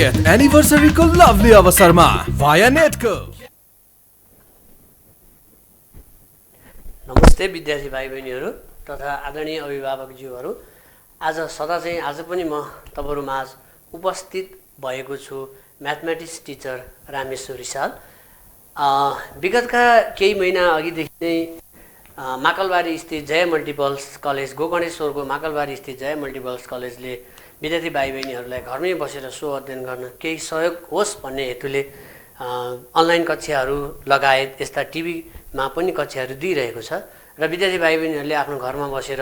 30th anniversary को lovely अवसरमा via नेटको। नमस्ते विद्यार्थी भाइ बहिनीहरू तथा आदरणीय अभिभावकज्यूहरू। आज पनि म तपाईहरु माझ उपस्थित भएको छु म्याथमेटिक्स टिचर रामेश्वर रिसाल। विगतका केही महिना अघिदेखि नै माकलबारी स्थित जय मल्टिपल्स कलेज गोकर्णेश्वरको माकलबारी स्थित जय मल्टिपल्स कलेजले विद्यार्थी भाइ बहिनीहरूलाई घरमै बसेर सो अध्ययन गर्न केही सहयोग होस् भन्ने हेतुले अनलाइन कक्षाहरू लगायत यस्ता टिभीमा पनि कक्षाहरू दिइरहेको छ र विद्यार्थी भाइ बहिनीहरूले आफ्नो घरमा बसेर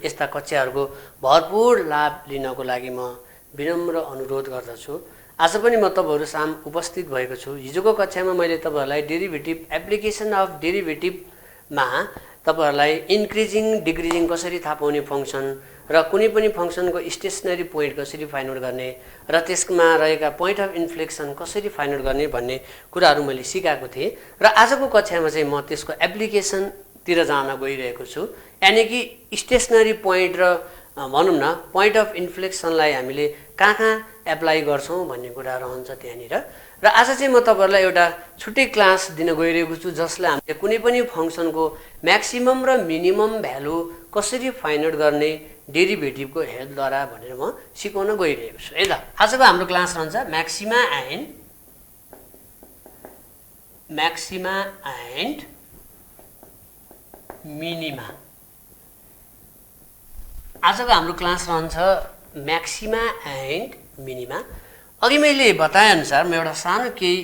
यस्ता कक्षाहरूको भरपूर लाभ लिनको लागि म विनम्र अनुरोध गर्दछु। आज पनि म तपाईहरु साम उपस्थित भएको छु। हिजोको कक्षामा मैले तपाईहरुलाई डेरिभेटिभ एप्लिकेसन अफ डेरिभेटिभमा तपाईहरुलाई इन्क्रिजिङ डिक्रिजिङ कसरी थाहा पाउने फंक्सन र कुनै पनि फंक्सनको स्टेशनरी पोइन्ट कसरी फाइन्ड आउट गर्ने र त्यसमा रहेका पोइन्ट अफ इन्फ्लेक्सन कसरी फाइन्ड आउट गर्ने भन्ने कुराहरू मैले सिकाएको थिएँ र आजको कक्षामा चाहिँ म त्यसको एप्लिकेसन तिर जान गइरहेको छु। यानी कि स्टेशनरी पोइन्ट र भनौं न पोइन्ट अफ इन्फ्लेक्सनलाई हामीले कहाँ एप्लाई गर्छौं भन्ने कुरा रहन्छ त्यहाँनिर। र आज चाहिँ म तपाईहरुलाई एउटा छुट्टै क्लास दिन गइरहेको छु जसले हामीले कुनै पनि फंक्सनको म्याक्सिमम र मिनिमम भ्यालु कसरी फाइन्ड आउट गर्ने डेरिभेटिभको हेल्पद्वारा भनेर म सिकाउन गइरहेको छु। है त आजको हाम्रो क्लास रहन्छ म्याक्सिमा एन्ड मिनिमा। आजको हाम्रो क्लास रहन्छ म्याक्सिमा एन्ड मिनिमा। अघि मैले बताए अनुसार म एउटा सानो केही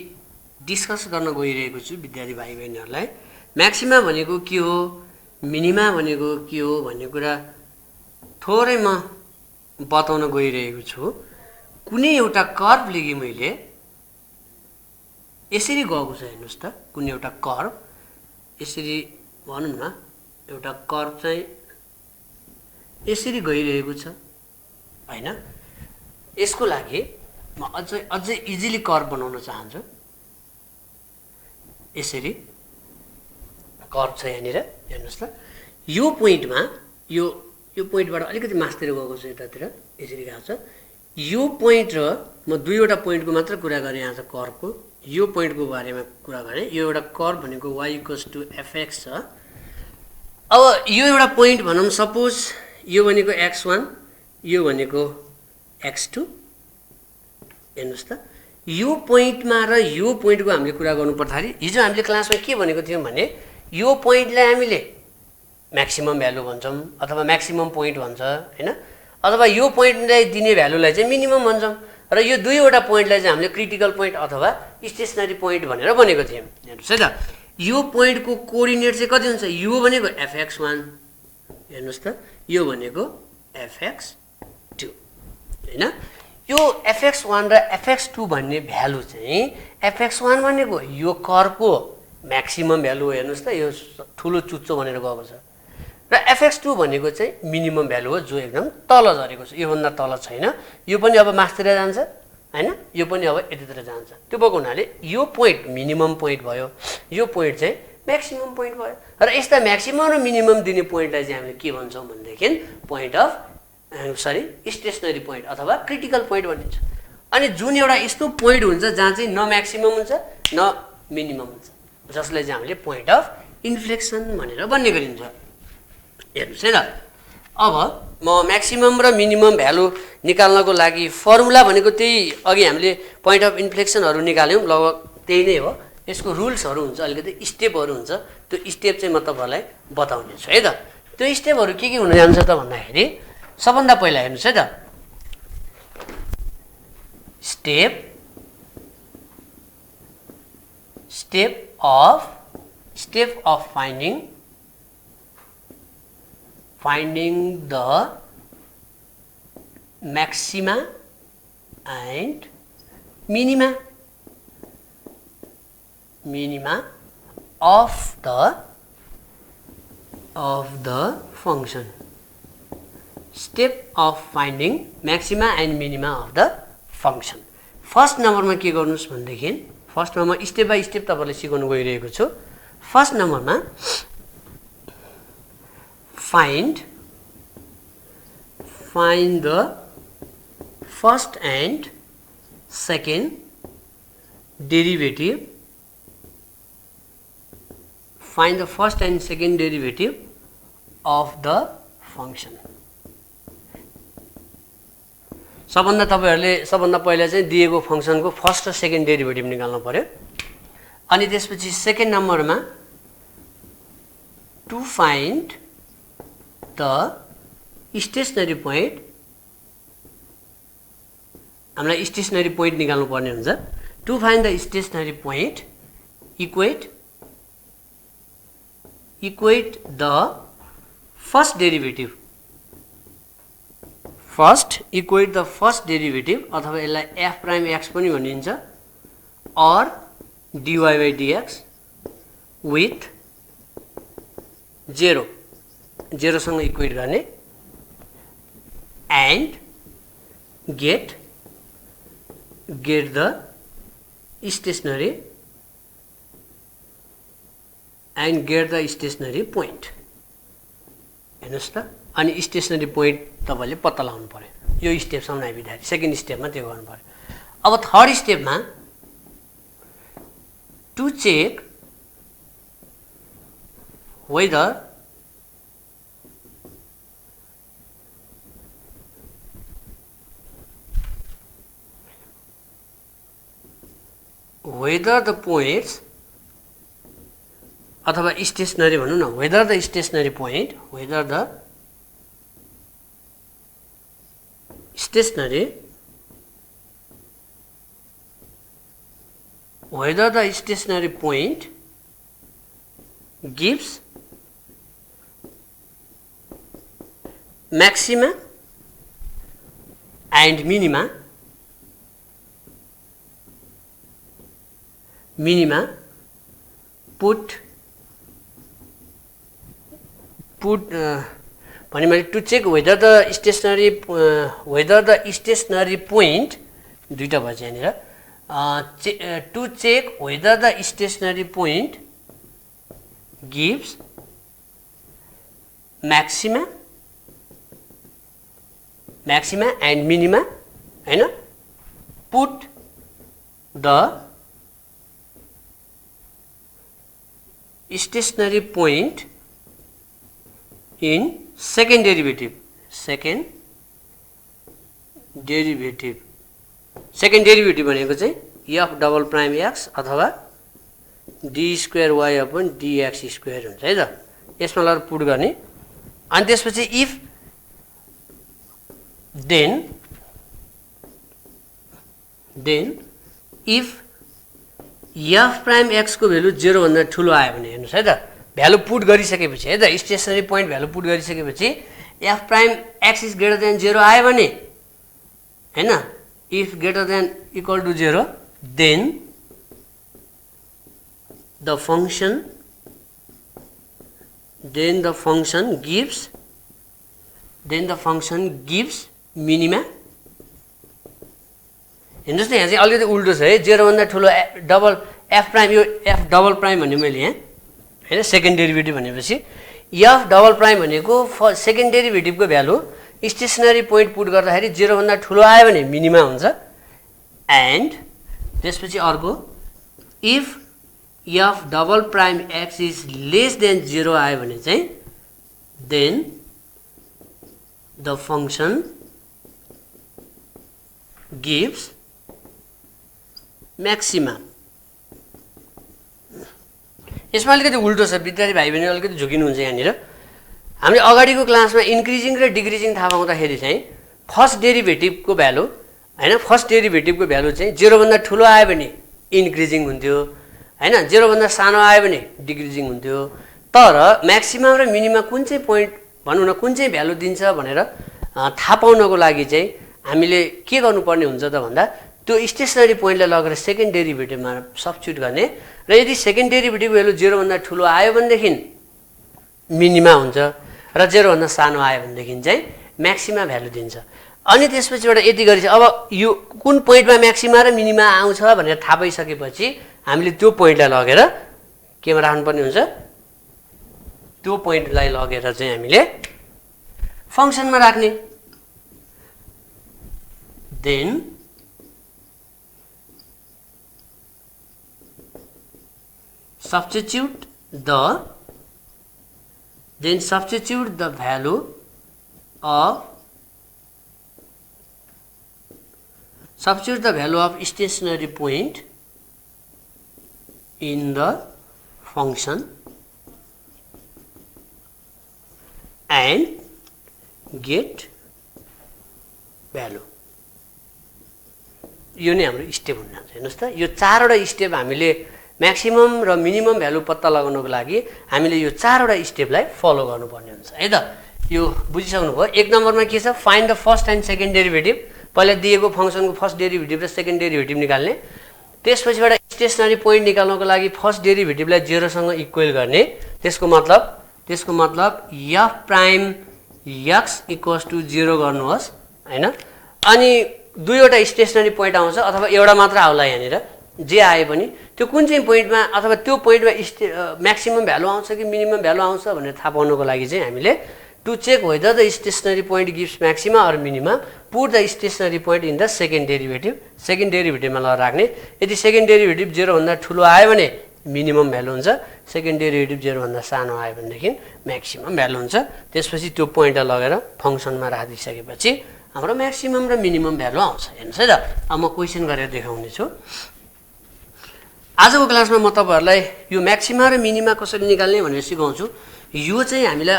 डिस्कस गर्न गइरहेको छु विद्यार्थी भाइ बहिनीहरूलाई। म्याक्सिमा भनेको के हो, मिनिमा भनेको के हो भन्ने कुरा थोरै म बताउन गइरहेको छु। कुनै एउटा कर्भ लिएँ मैले, यसरी गएको छ हेर्नुस् त। कुनै एउटा कर्भ यसरी भनौं न, एउटा कर्भ चाहिँ यसरी गइरहेको छ हैन। यसको लागि म अझै इजिली कर्भ बनाउन चाहन्छु। यसरी कर्भ छ यहाँनिर हेर्नुस् त। यो पोइन्टमा यो पोइन्टबाट अलिकति मास्तिर गएको छ यतातिर, यसरी गएको छ। यो पोइन्ट र म दुईवटा पोइन्टको मात्र कुरा गरेँ आज कर्भको। यो पोइन्टको बारेमा कुरा गरेँ। यो एउटा कर्भ भनेको y = fx छ। अब यो एउटा पोइन्ट भनौं, सपोज यो भनेको x1 यो भनेको x2 हेर्नुस् त। यो पोइन्टमा र यो पोइन्टको हामीले कुरा गर्नु पर्दाखेरि हिजो हामीले क्लासमा के भनेको थियौं भने यो पोइन्टलाई हामीले म्याक्सिमम भ्यालु भन्छौं अथवा म्याक्सिमम पोइन्ट भन्छ हैन, अथवा यो पोइन्टलाई दिने भ्यालुलाई चाहिँ मिनिमम भन्छौं र यो दुईवटा पोइन्टलाई चाहिँ हामीले क्रिटिकल पोइन्ट अथवा स्टेशनरी पोइन्ट भनेर भनेको थियौं। हेर्नुस् है त। यो पोइन्टको कोअर्डिनेट चाहिँ कति हुन्छ, यो भनेको fx1 हेर्नुस् त, यो भनेको fx2 हैन। यो fx1 र fx2 भन्ने भ्यालु चाहिँ fx1 भनेको यो कर्भको म्याक्सिमम भ्यालु हो हेर्नुस् त, यो ठुलो चुच्चो भनेर गएको छ, र fx2 भनेको चाहिँ मिनिमम भ्यालु हो जो एकदम तल झरेको छ। यो भन्दा तल छैन। यो पनि अब मास्तिर जान्छ हैन, यो पनि अब यतितिर जान्छ। त्यो भएको हुनाले यो पोइन्ट मिनिमम पोइन्ट भयो, यो पोइन्ट चाहिँ म्याक्सिमम पोइन्ट भयो। र यस्ता म्याक्सिमम र मिनिमम दिने पोइन्टलाई चाहिँ हामीले के भन्छौं भनेदेखि पोइन्ट अफ स्टेशनरी पोइन्ट अथवा क्रिटिकल पोइन्ट भनिन्छ। अनि जुन एउटा यस्तो पोइन्ट हुन्छ जहाँ चाहिँ न म्याक्सिमम हुन्छ न मिनिमम हुन्छ, जसलाई चाहिँ हामीले पोइन्ट अफ इन्फ्लेक्सन भनेर भन्ने गरिन्छ। हेर्नुस् है त। अब म म्याक्सिमम र मिनिमम भ्यालु निकाल्नको लागि फर्मुला भनेको त्यही अघि हामीले पोइन्ट अफ इन्फ्लेक्सनहरू निकाल्यौं, लगभग त्यही नै हो। यसको रुल्सहरू हुन्छ, अलिकति स्टेपहरू हुन्छ। त्यो स्टेप चाहिँ म तपाईहरुलाई बताउने छु है त। त्यो स्टेपहरू के हुन जान्छ त भन्दाखेरि सबभन्दा पहिला हेर्नुस् है त। Step of finding the maxima and minima of the function. Step of finding maxima and minima of the function. First नम्बरमा के गर्नुस् भन्देखि, फर्स्टमा म स्टेप बाइ स्टेप तपाईलाई सिकाउन गइरहेको छु। फर्स्ट नम्बरमा find the first and second derivative, find the first and second derivative of the function. सबभन्दा तपाईहरुले सबभन्दा पहिला चाहिँ दिएको फंक्सनको फर्स्ट र सेकेन्ड डेरिभेटिभ निकाल्नु पर्यो अनि त्यसपछि सेकेन्ड नम्बरमा to find the stationary point, हामीलाई स्टेशनरी पोइन्ट निकाल्नु पर्ने हुन्छ. To find the stationary point, equate the first derivative. First equate the first derivative अथवा यसलाई f prime x पनि भनिन्छ or dy by dx with 0 सँग इक्वेट गर्ने and get the stationary point. हेर्नुस् त अनि स्टेशनरी पोइन्ट तपाईले पत्ता लगाउनु पर्यो. यो स्टेपसम्म आइपुग्दाखेरि सेकेन्ड स्टेपमा त्यो गर्नु पर्यो. अब थर्ड स्टेपमा to check whether the points अथवा स्टेशनरी भनौं न, whether the stationary point, whether the stationary point gives maxima and minima put to check whether the stationary point दुईटा भन्छ यहाँनिर to check whether the stationary point gives maxima and minima, हैन, put the stationary point in second derivative. Second derivative भनेको चाहिँ f double prime x अथवा d square y upon dx square हुन्छ है त. यसमा लगेर पुट गर्ने अनि त्यसपछि if f प्राइम x को भ्यालु 0 भन्दा ठूलो आयो भने हेर्नुस् है त, भ्यालु पुट गरिसकेपछि है त, स्टेशनरी पोइन्ट भ्यालु पुट गरिसकेपछि f prime x is greater than 0 आयो भने हैन, if greater than equal to 0 then the function gives minima. हेर्नुस् न, यहाँ चाहिँ अलिकति उल्टो छ है, 0 भन्दा ठूलो डबल f प्राइम, यो f डबल प्राइम भन्ने मैले यहाँ हैन सेकेन्ड डेरिभेटिभ भनेपछि f डबल प्राइम भनेको सेकेन्ड डेरिभेटिभको भ्यालु स्टेशनरी पोइन्ट पुट गर्दाखेरि 0 भन्दा ठूलो आयो भने मिनिमा हुन्छ. एन्ड त्यसपछि अर्को if f double prime x is less than 0 आयो भने चाहिँ then the function gives maxima. यसमा अलिकति उल्टो छ विद्यार्थी भाइ बहिनी, अलिकति झुकिनुहुन्छ यहाँनिर. हामीले अगाडिको क्लासमा इन्क्रिजिङ र डिक्रिजिङ थाहा पाउँदाखेरि चाहिँ फर्स्ट डेरिभेटिभको भ्यालु हैन, फर्स्ट डेरिभेटिभको भ्यालु चाहिँ 0 भन्दा ठूलो आयो भने इन्क्रिजिङ हुन्थ्यो हैन, 0 भन्दा सानो आयो भने डिक्रिजिङ हुन्थ्यो. तर म्याक्सिमम र मिनिमम कुन चाहिँ पोइन्ट भनौं न, कुन चाहिँ भ्यालु दिन्छ भनेर थाहा पाउनको लागि चाहिँ हामीले के गर्नुपर्ने हुन्छ त भन्दा त्यो स्टेशनरी पोइन्टलाई लगेर सेकेन्ड डेरिभेटिभमा सब्स्टिट्युट गर्ने र यदि सेकेन्ड डेरिभेटिभ भ्यालु 0 भन्दा ठूलो आयो भनेदेखि मिनिमा हुन्छ र 0 भन्दा सानो आयो भनेदेखि चाहिँ म्याक्सिमा भ्यालु दिन्छ. अनि त्यसपछिबाट यति गरी अब यो कुन पोइन्टमा म्याक्सिमा र मिनिमा आउँछ भनेर थाहा पाइसकेपछि हामीले त्यो पोइन्टलाई लगेर केमा राख्नुपर्ने हुन्छ, त्यो पोइन्टलाई लगेर चाहिँ हामीले फंक्सनमा राख्ने. Then substitute the value of stationary point in the function and get value. यो नै हाम्रो स्टेप हुन जान्छ। हेर्नुस् त, यो चारवटा स्टेप हामीले म्याक्सिमम र मिनिमम भ्यालु पत्ता लगाउनको लागि हामीले यो चारवटा स्टेपलाई फलो गर्नुपर्ने हुन्छ है त। यो बुझिसक्नु भयो। एक नम्बरमा के छ, find the first and second derivative. पहिला दिएको फंक्सनको फर्स्ट डेरिभेटिभ र सेकेन्ड डेरिभेटिभ निकाल्ने। त्यसपछिबाट स्टेसनरी पोइन्ट निकाल्नको लागि फर्स्ट डेरिभेटिभलाई 0 सँग इक्वल गर्ने। त्यसको मतलब f prime x equals to 0 गर्नुहोस् हैन। अनि दुईवटा स्टेसनरी पोइन्ट आउँछ अथवा एउटा मात्र आउला, यहाँनिर जे आए पनि त्यो कुन चाहिँ पोइन्टमा अथवा त्यो पोइन्टमा म्याक्सिमम भ्यालु आउँछ कि मिनिमम भ्यालु आउँछ भनेर थाहा पाउनको लागि चाहिँ हामीले to check whether the stationary point gives maxima or minima put the stationary point in the second derivative. Second डेरिभेटिभमा राख्ने। यदि सेकेन्ड डेरिभेटिभ 0 भन्दा ठुलो आयो भने मिनिमम भ्यालु हुन्छ, सेकेन्ड डेरिभेटिभ 0 भन्दा सानो आयो भनेदेखि म्याक्सिमम भ्यालु हुन्छ। त्यसपछि त्यो पोइन्टलाई लगेर फंक्सनमा राखिसकेपछि हाम्रो म्याक्सिमम र मिनिमम भ्यालु आउँछ। हेर्नुस् है त। अब म क्वेसन गरेर देखाउने छु। आजको क्लासमा म तपाईहरुलाई यो म्याक्सिमा र मिनिमा कसरी निकाल्ने भनेर सिकाउँछु। यो चाहिँ हामीलाई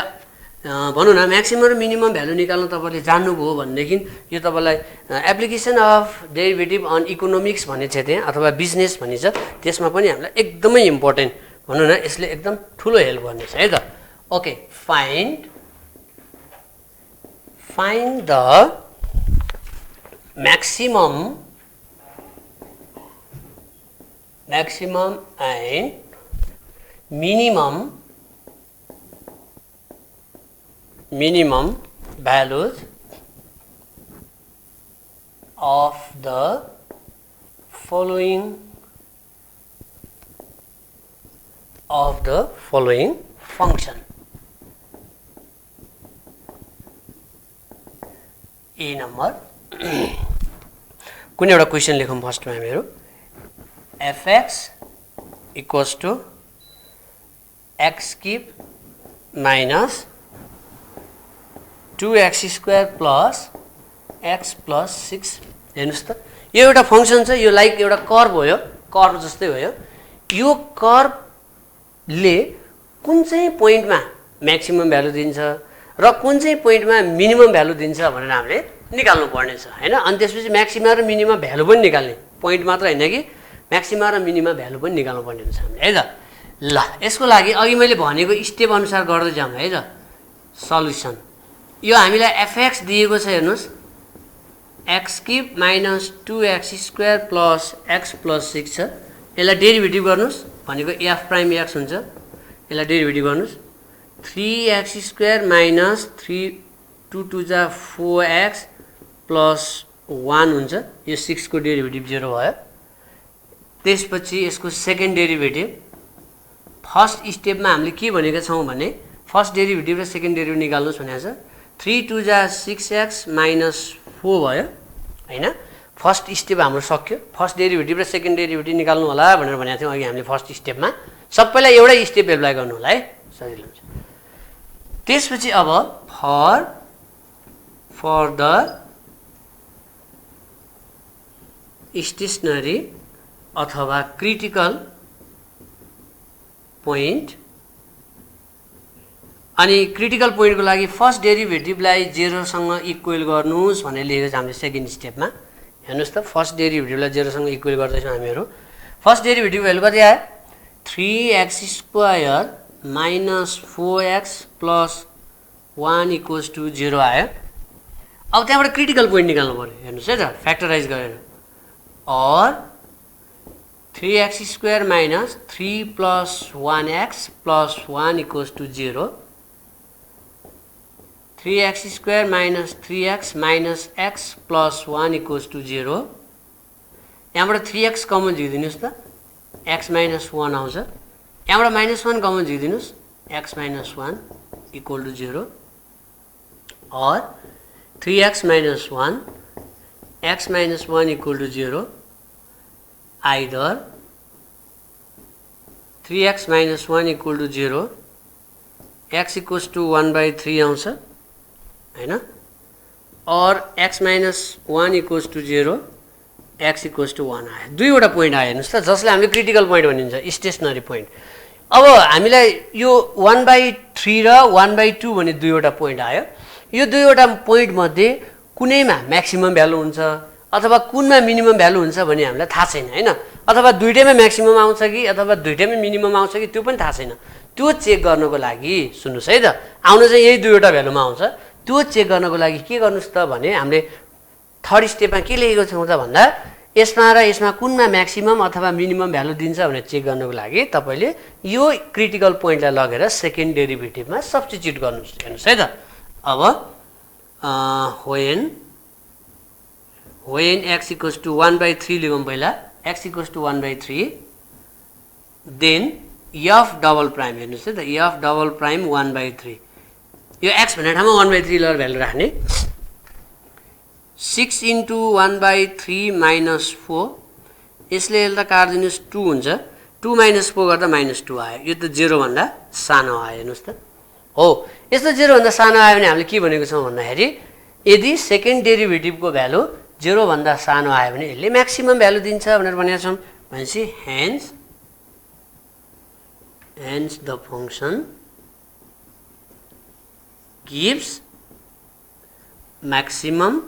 भनौँ न म्याक्सिमम र मिनिमम भ्यालु निकाल्न तपाईले जान्नुभयो भनेदेखि यो तपाईलाई application of derivative on economics भन्ने छ त्यहाँ अथवा बिजनेस भन्ने छ, त्यसमा पनि हामीलाई एकदमै इम्पोर्टेन्ट भनौँ न, यसले एकदम ठुलो हेल्प गर्नेछ है त। Okay, find the maximum and minimum values of the following function. A number कुनै एउटा क्वेसन लेखौँ फर्स्टमा मेरो। fx equals to x cube minus 2x square plus x plus 6। हेर्नुस् त, यो एउटा फंक्सन छ, यो लाइक एउटा कर्व हो, यो कर्व जस्तै हो। यो कर्वले कुन चाहिँ पोइन्टमा म्याक्सिमम भ्यालु दिन्छ र कुन चाहिँ पोइन्टमा मिनिमम भ्यालु दिन्छ भनेर हामीले निकाल्नु पर्ने छ हैन। अनि त्यसपछि म्याक्सिमा र मिनिमा भ्यालु पनि निकाल्ने, पोइन्ट मात्र हैन कि म्याक्सिमा र मिनिमा भ्यालु पनि निकाल्नु पर्ने हुन्छ हामीले है त। ल, यसको लागि अघि मैले भनेको स्टेप अनुसार गर्दै जाऊँ है त। सल्युसन, यो हामीलाई fx दिएको छ, हेर्नुस्, x cube minus 2x square plus x plus 6 छ। यसलाई डेरिभेटिभ गर्नुस् भनेको f प्राइम x हुन्छ। यसलाई डेरिभेटिभ गर्नुस् 3x स्क्वायर माइनस 3 2 2 जा 4x प्लस 1 हुन्छ। यो 6 को डेरिभेटिभ 0 भयो। त्यसपछि यसको सेकेन्ड डेरिभेटिभ फर्स्ट स्टेपमा हामीले के भनेका छौँ भने फर्स्ट डेरिभेटिभ र सेकेन्ड डेरिभेटिभ निकाल्नुस् भनेको छ। 3 2 जा 6x माइनस 4 भयो हैन। फर्स्ट स्टेप हाम्रो सक्यो। फर्स्ट डेरिभेटिभ र सेकेन्ड डेरिभेटिभ निकाल्नु होला भनेर भनेको थियौँ अघि हामीले फर्स्ट स्टेपमा। सबैलाई एउटै स्टेप एप्लाई गर्नु होला है, सजिलो हुन्छ। त्यसपछि अब फर द स्टेसनरी अथवा क्रिटिकल पोइन्ट, अनि क्रिटिकल पोइन्टको लागि फर्स्ट डेरिभेटिभलाई 0 सँग इक्वल गर्नुस् भनेर लेखेको छ हामीले सेकेन्ड स्टेपमा। हेर्नुस् त, फर्स्ट डेरिभेटिभलाई 0 सँग इक्वल गर्दैछौँ हामीहरू। फर्स्ट डेरिभेटिभ भ्यालु कति आयो? 3x square minus 4x plus 1 equals to 0 आयो। अब त्यहाँबाट क्रिटिकल पोइन्ट निकाल्नु पर्यो। हेर्नुस् है त, फ्याक्टराइज गरेर और 3x square minus 3 plus 1x plus 1 equals to 0। 3x square minus 3x minus x plus 1 equals to 0। यहाँबाट 3x कमन झिकिदिनुहोस् त, x माइनस 1 आउँछ। यहाँबाट माइनस 1 कमन झिकिदिनुहोस्, x माइनस 1 इक्वल टु 0 और 3x minus 1 x minus 1 equal to 0 either 3x minus 1 equal to 0, x equals to 1/3 आउँछ हैन, और x minus 1 equals to 0, x equals to 1 आयो। दुईवटा पोइन्ट आयो हेर्नुहोस् त, जसलाई हामीले क्रिटिकल पोइन्ट भनिन्छ, स्टेसनरी पोइन्ट। अब हामीलाई यो 1/3 र 1/2 भन्ने दुईवटा पोइन्ट आयो। यो दुईवटा पोइन्ट मध्ये कुनैमा म्याक्सिमम भ्यालु हुन्छ अथवा कुनमा मिनिमम भ्यालु हुन्छ भन्ने हामीलाई थाहा छैन हैन, अथवा दुईटैमा म्याक्सिमम आउँछ कि अथवा दुईटैमा मिनिमम आउँछ कि त्यो पनि थाहा छैन। त्यो चेक गर्नको लागि सुन्नुस् है त, आउनु चाहिँ यही दुईवटा भ्यालुमा आउँछ। त्यो चेक गर्नको लागि के गर्नुस् त भने हामीले थर्ड स्टेपमा के लेखेको छौँ त भन्दा यसमा र यसमा कुनमा म्याक्सिमम अथवा मिनिमम भ्यालु दिन्छ भनेर चेक गर्नको लागि तपाईले यो क्रिटिकल पोइन्टलाई लगेर सेकेन्ड डेरिभेटिभमा सब्स्टिट्युट गर्नुस्। हेर्नुस् है त, अब when x equals to 1/3 लेखौँ पहिला, x equals to 1/3, then f double prime, हेर्नुस् है त, f डबल प्राइम 1/3, यो x भन्ने ठाउँमा 1/3 लगेर भ्यालु राख्ने। 6 into 1/3 minus 4, यसले यसलाई काट्दिनुस् 2 हुन्छ, 2 minus 4 गर्दा -2 आयो। यो त 0 भन्दा सानो आयो। हेर्नुस् त, हो यस्तो 0 भन्दा सानो आयो भने हामीले के भनेको छौँ भन्दाखेरि यदि सेकेन्ड डेरिभेटिभको भ्यालु 0 भन्दा सानो आयो भने यसले म्याक्सिमम भ्यालु दिन्छ भनेर भनेका छौँ। भनेपछि hence the function gives maximum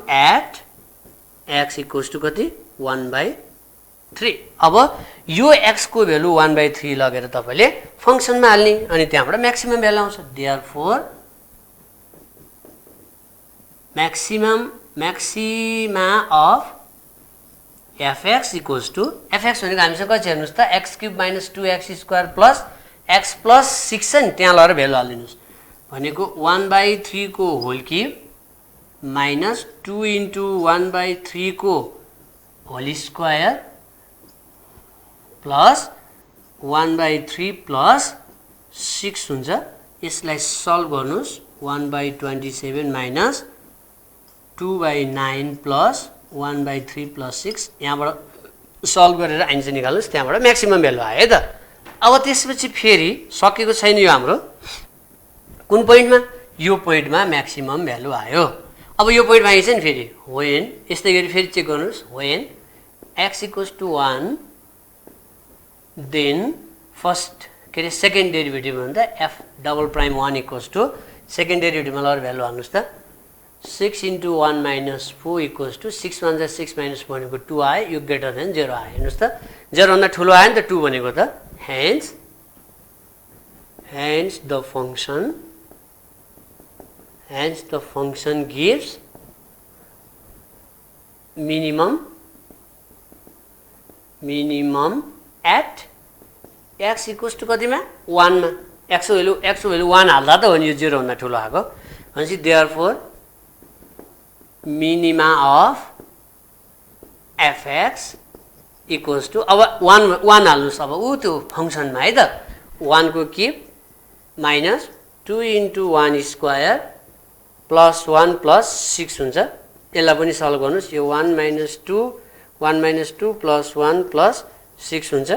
at x equals to कति 1/3। अब यो x को भ्यालु 1/3 लगेर तपाईले फंक्सनमा हाल्ने अनि त्यहाँबाट म्याक्सिमम भ्यालु आउँछ। Therefore maxima of fx equals to, fx भनेको हामीसँग कति हेर्नुस् त, x³ - 2x² plus x plus 6 छ नि, त्यहाँ लगेर भ्यालु हाल्दिनुस्। भनेको 1/3 को होल क्युब माइनस 2 into 1/3 को होल स्क्वायर प्लस 1/3 प्लस 6 हुन्छ। यसलाई सल्भ गर्नुस्, 1/27 माइनस 2/9 प्लस 1/3 प्लस 6, यहाँबाट सल्भ गरेर आन्सर निकाल्नुस्, त्यहाँबाट म्याक्सिमम भ्यालु आयो है त। अब त्यसपछि फेरि सकेको छैन यो हाम्रो, कुन पोइन्टमा, यो पोइन्टमा म्याक्सिमम भ्यालु आयो। अब यो पोइन्टमा आइन्छ नि फेरि, when यस्तै गरी फेरि चेक गर्नुस्, when x equals to 1, then first के अरे सेकेन्ड डेरिभेटिभ भन्दा f double prime 1 equals to second डेरिभेटिभमा लगेर भ्यालु हाल्नुस् त। 6 into 1 minus 4 equals to 6 1 6 minus 1 भनेको 2 आयो, यो ग्रेटर देन 0 आयो। हेर्नुस् त, 0 भन्दा ठुलो आयो नि त 2 भनेको त। hence the function gives minimum at x equals to कतिमा 1 मा, x को भ्यालु 1 हाल्दा त हो नि यो 0 भन्दा ठुलो आएको। भनेपछि therefore minima of fx equals to, अब 1 हाल्नुस्, अब ऊ त्यो फंक्सनमा है त, 1 को cube minus 2 into 1 square plus 1 plus 6 हुन्छ। यसलाई पनि सल्भ गर्नुस्, यो 1 minus 2 प्लस 1 प्लस 6 हुन्छ।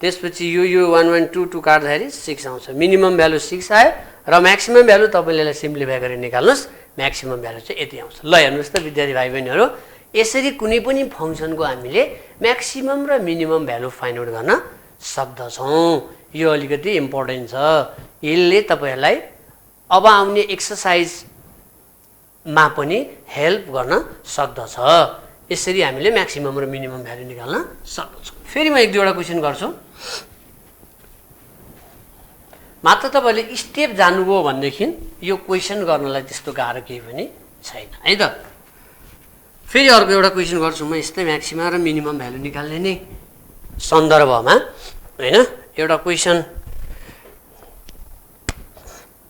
त्यसपछि यो 1 1 2 2 काट्दाखेरि 6 आउँछ। मिनिमम भ्यालु 6 आयो र म्याक्सिमम भ्यालु तपाईले यसलाई सिम्प्लिफाई गरेर निकाल्नुस्, म्याक्सिमम भ्यालु चाहिँ यति आउँछ। ल हेर्नुस् त विद्यार्थी भाइ बहिनीहरु, यसरी कुनै पनि फंक्सनको हामीले म्याक्सिमम र मिनिमम भ्यालु फाइन्ड आउट गर्न सक्दछौं। यो अलिकति इम्पोर्टेन्ट छ, यसले तपाईहरुलाई अब आउने एक्सरसाइजमा पनि हेल्प गर्न सक्दछ। यसरी हामीले म्याक्सिमम र मिनिमम भ्यालु निकाल्न सक्छौं। फेरि म एक दुईवटा क्वेशन गर्छु, मात्र तपाईले स्टेप जान्नुभयो भनेदेखि यो क्वेशन गर्नलाई त्यस्तो गाह्रो केही पनि छैन है त। फेरि अर्को एउटा क्वेशन गर्छु म, यस्तै म्याक्सिमम र मिनिमम भ्यालु निकाल्ने नै सन्दर्भमा हैन। एउटा क्वेशन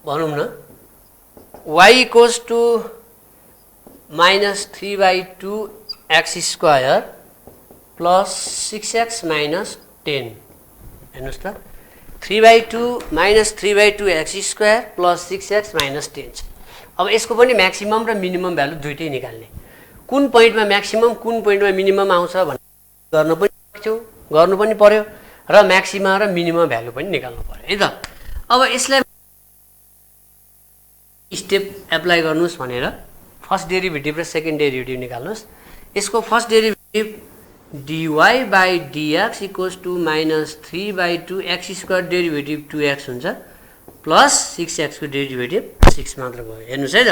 भनौं न, y equals to minus 3/2 x square plus 6x minus 10। हेर्नुस् त, 3/2 minus 3/2 x square plus 6x minus 10 छ। अब यसको पनि म्याक्सिमम र मिनिमम भ्यालु दुईटै निकाल्ने, कुन पोइन्टमा म्याक्सिमम कुन पोइन्टमा मिनिमम आउँछ भन्ने गर्नु पनि पर्यो र म्याक्सिमा र मिनिमम भ्यालु पनि निकाल्नु पर्यो है त। अब यसलाई स्टेप एप्लाई गर्नुस् भनेर फर्स्ट डेरिभेटिभ र सेकेन्ड डेरिभेटिभ निकाल्नुस्। यसको first derivative dy by dx equals to -3/2 x square derivative 2x हुन्छ प्लस 6x को डेरिभेटिभ 6 मात्र भयो। हेर्नुस् है त,